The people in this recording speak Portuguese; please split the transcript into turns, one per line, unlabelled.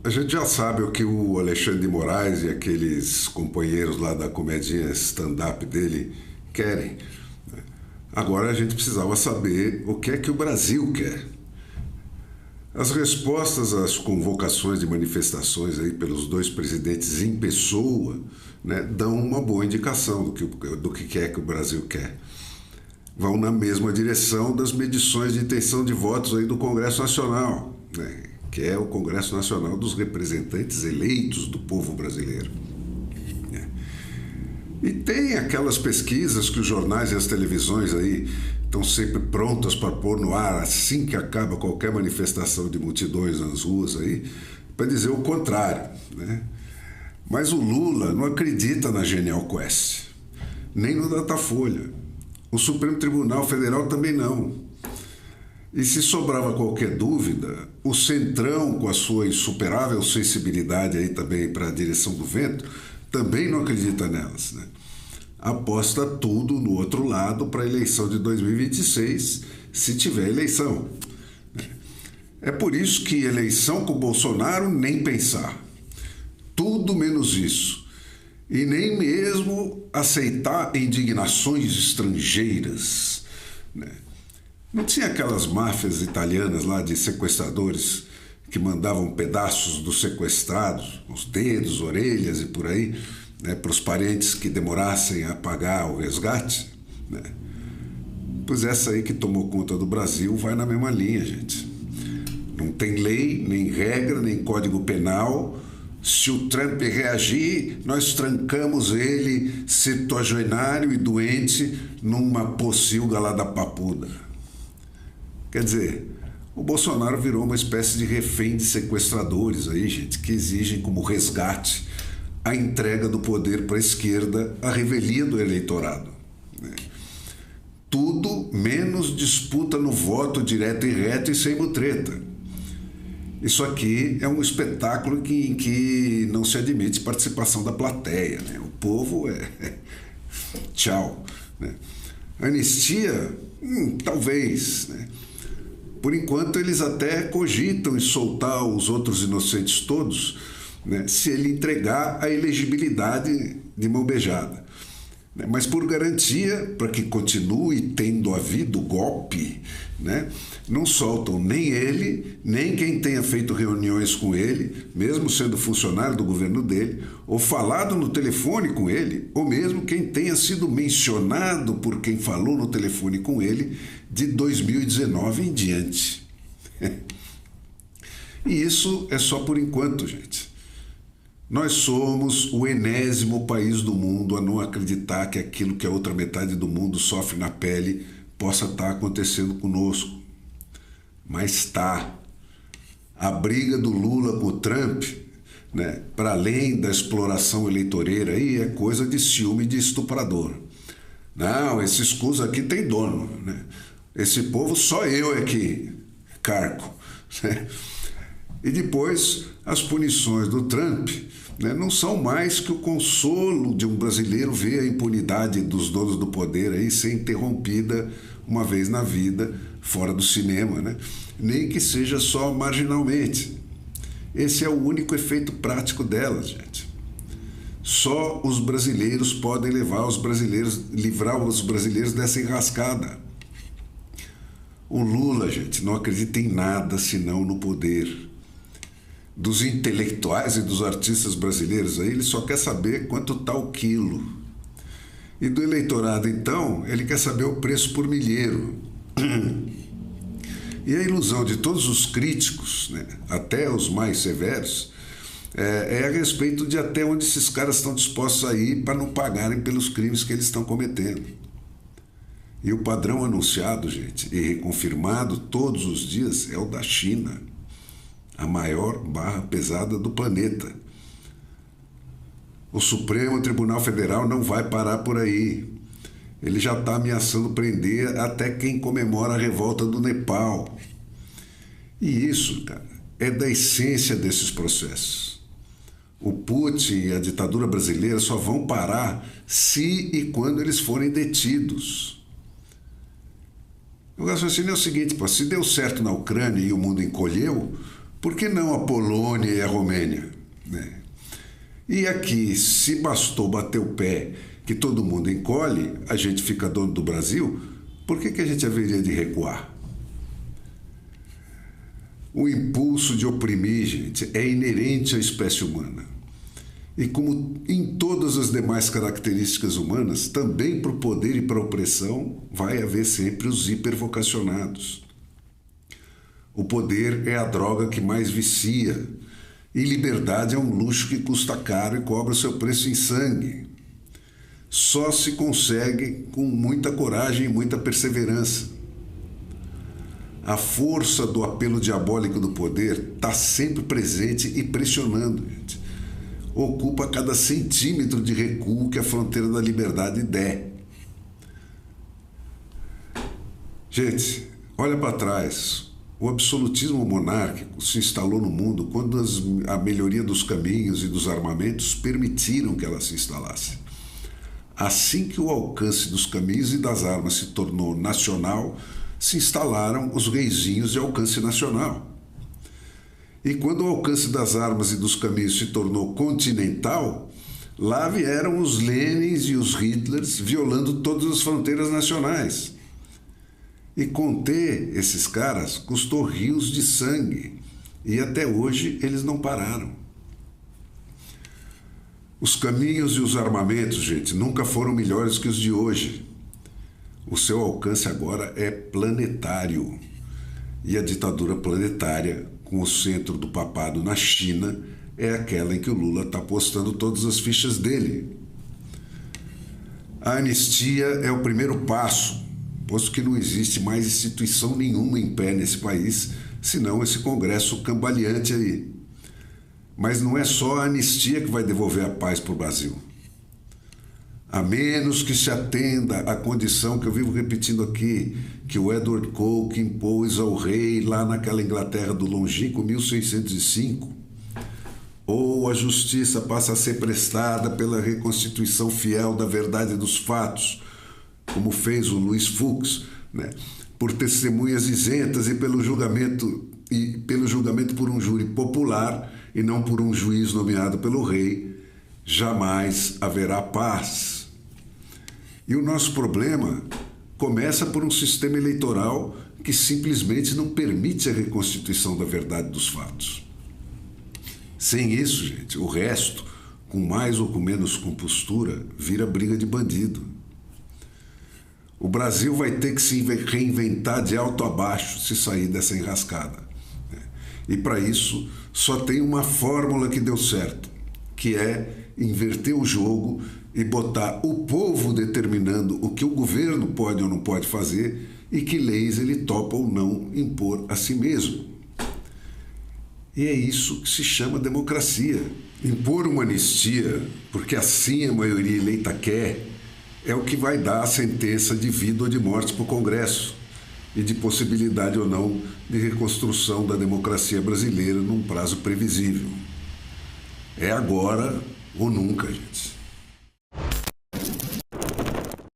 A gente já sabe o que o Alexandre de Moraes e aqueles companheiros lá da comedinha stand-up dele querem. Agora a gente precisava saber o que é que o Brasil quer. As respostas às convocações de manifestações aí pelos dois presidentes em pessoa, né, dão uma boa indicação do que é que o Brasil quer. Vão na mesma direção das medições de intenção de votos aí do Congresso Nacional, né, que é o Congresso Nacional dos representantes eleitos do povo brasileiro. E tem aquelas pesquisas que os jornais e as televisões aí estão sempre prontas para pôr no ar assim que acaba qualquer manifestação de multidões nas ruas aí, para dizer o contrário, né? Mas o Lula não acredita na Genial Quest, nem no Datafolha. O Supremo Tribunal Federal também não. E se sobrava qualquer dúvida, o Centrão, com a sua insuperável sensibilidade aí também para a direção do vento, também não acredita nelas, né? Aposta tudo no outro lado para a eleição de 2026, se tiver eleição. É por isso que eleição com Bolsonaro nem pensar. Tudo menos isso. E nem mesmo aceitar indignações estrangeiras, né? Não tinha aquelas máfias italianas lá de sequestradores que mandavam pedaços dos sequestrados, os dedos, orelhas e por aí, né, para os parentes que demorassem a pagar o resgate, né? Pois essa aí que tomou conta do Brasil vai na mesma linha, gente. Não tem lei, nem regra, nem código penal. Se o Trump reagir, nós trancamos ele, septuagenário e doente, numa pocilga lá da Papuda. Quer dizer, o Bolsonaro virou uma espécie de refém de sequestradores aí, gente, que exigem como resgate a entrega do poder para a esquerda, a revelia do eleitorado, né? Tudo menos disputa no voto direto e reto e sem mutreta. Isso aqui é um espetáculo em que não se admite participação da plateia, né? O povo tchau, né? Anistia? Talvez, né? Por enquanto, eles até cogitam em soltar os outros inocentes todos, né, se ele entregar a elegibilidade de mão beijada. Mas por garantia, para que continue tendo havido golpe, né, não soltam nem ele, nem quem tenha feito reuniões com ele, mesmo sendo funcionário do governo dele, ou falado no telefone com ele, ou mesmo quem tenha sido mencionado por quem falou no telefone com ele de 2019 em diante. E isso é só por enquanto, gente. Nós somos o enésimo país do mundo a não acreditar que aquilo que a outra metade do mundo sofre na pele possa estar acontecendo conosco. Mas está. A briga do Lula com o Trump, né, para além da exploração eleitoreira, aí é coisa de ciúme de estuprador. Não, esses cus aqui tem dono, né? Esse povo só eu é que carco, né? E depois, as punições do Trump, né, não são mais que o consolo de um brasileiro ver a impunidade dos donos do poder aí ser interrompida uma vez na vida, fora do cinema, né? Nem que seja só marginalmente. Esse é o único efeito prático delas, gente. Só os brasileiros podem livrar os brasileiros dessa enrascada. O Lula, gente, não acredita em nada senão no poder. Dos intelectuais e dos artistas brasileiros aí, ele só quer saber quanto está o quilo. E do eleitorado, então, ele quer saber o preço por milheiro. E a ilusão de todos os críticos, né, até os mais severos, é a respeito de até onde esses caras estão dispostos a ir para não pagarem pelos crimes que eles estão cometendo. E o padrão anunciado, gente, e reconfirmado todos os dias é o da China, a maior barra pesada do planeta. O Supremo Tribunal Federal não vai parar por aí. Ele já está ameaçando prender até quem comemora a revolta do Nepal. E isso, cara, é da essência desses processos. O Putin e a ditadura brasileira só vão parar se e quando eles forem detidos. O raciocínio é o seguinte, se deu certo na Ucrânia e o mundo encolheu, Por que não a Polônia e a Romênia, né? E aqui, se bastou bater o pé que todo mundo encolhe, a gente fica dono do Brasil, por que a gente haveria de recuar? O impulso de oprimir, gente, é inerente à espécie humana. E como em todas as demais características humanas, também para o poder e para a opressão vai haver sempre os hipervocacionados. O poder é a droga que mais vicia, e liberdade é um luxo que custa caro e cobra seu preço em sangue. Só se consegue com muita coragem e muita perseverança. A força do apelo diabólico do poder está sempre presente e pressionando, gente. Ocupa cada centímetro de recuo que a fronteira da liberdade der. Gente, olha para trás. O absolutismo monárquico se instalou no mundo quando a melhoria dos caminhos e dos armamentos permitiram que ela se instalasse. Assim que o alcance dos caminhos e das armas se tornou nacional, se instalaram os reizinhos de alcance nacional. E quando o alcance das armas e dos caminhos se tornou continental, lá vieram os Lenins e os Hitlers violando todas as fronteiras nacionais. E conter esses caras custou rios de sangue. E até hoje eles não pararam. Os caminhos e os armamentos, gente, nunca foram melhores que os de hoje. O seu alcance agora é planetário. E a ditadura planetária, com o centro do papado na China, é aquela em que o Lula está apostando todas as fichas dele. A anistia é o primeiro passo, posto que não existe mais instituição nenhuma em pé nesse país, senão esse Congresso cambaleante aí. Mas não é só a anistia que vai devolver a paz para o Brasil. A menos que se atenda à condição que eu vivo repetindo aqui, que o Edward Coke impôs ao rei lá naquela Inglaterra do longínquo 1605, ou a justiça passa a ser prestada pela reconstituição fiel da verdade dos fatos, como fez o Luiz Fux, né? Por testemunhas isentas e pelo julgamento por um júri popular e não por um juiz nomeado pelo rei, jamais haverá paz. E o nosso problema começa por um sistema eleitoral que simplesmente não permite a reconstituição da verdade dos fatos. Sem isso, gente, o resto, com mais ou com menos compostura, vira briga de bandido. O Brasil vai ter que se reinventar de alto a baixo se sair dessa enrascada. E para isso só tem uma fórmula que deu certo, que é inverter o jogo e botar o povo determinando o que o governo pode ou não pode fazer e que leis ele topa ou não impor a si mesmo. E é isso que se chama democracia. Impor uma anistia, porque assim a maioria eleita quer, é o que vai dar a sentença de vida ou de morte para o Congresso e de possibilidade ou não de reconstrução da democracia brasileira num prazo previsível. É agora ou nunca, gente.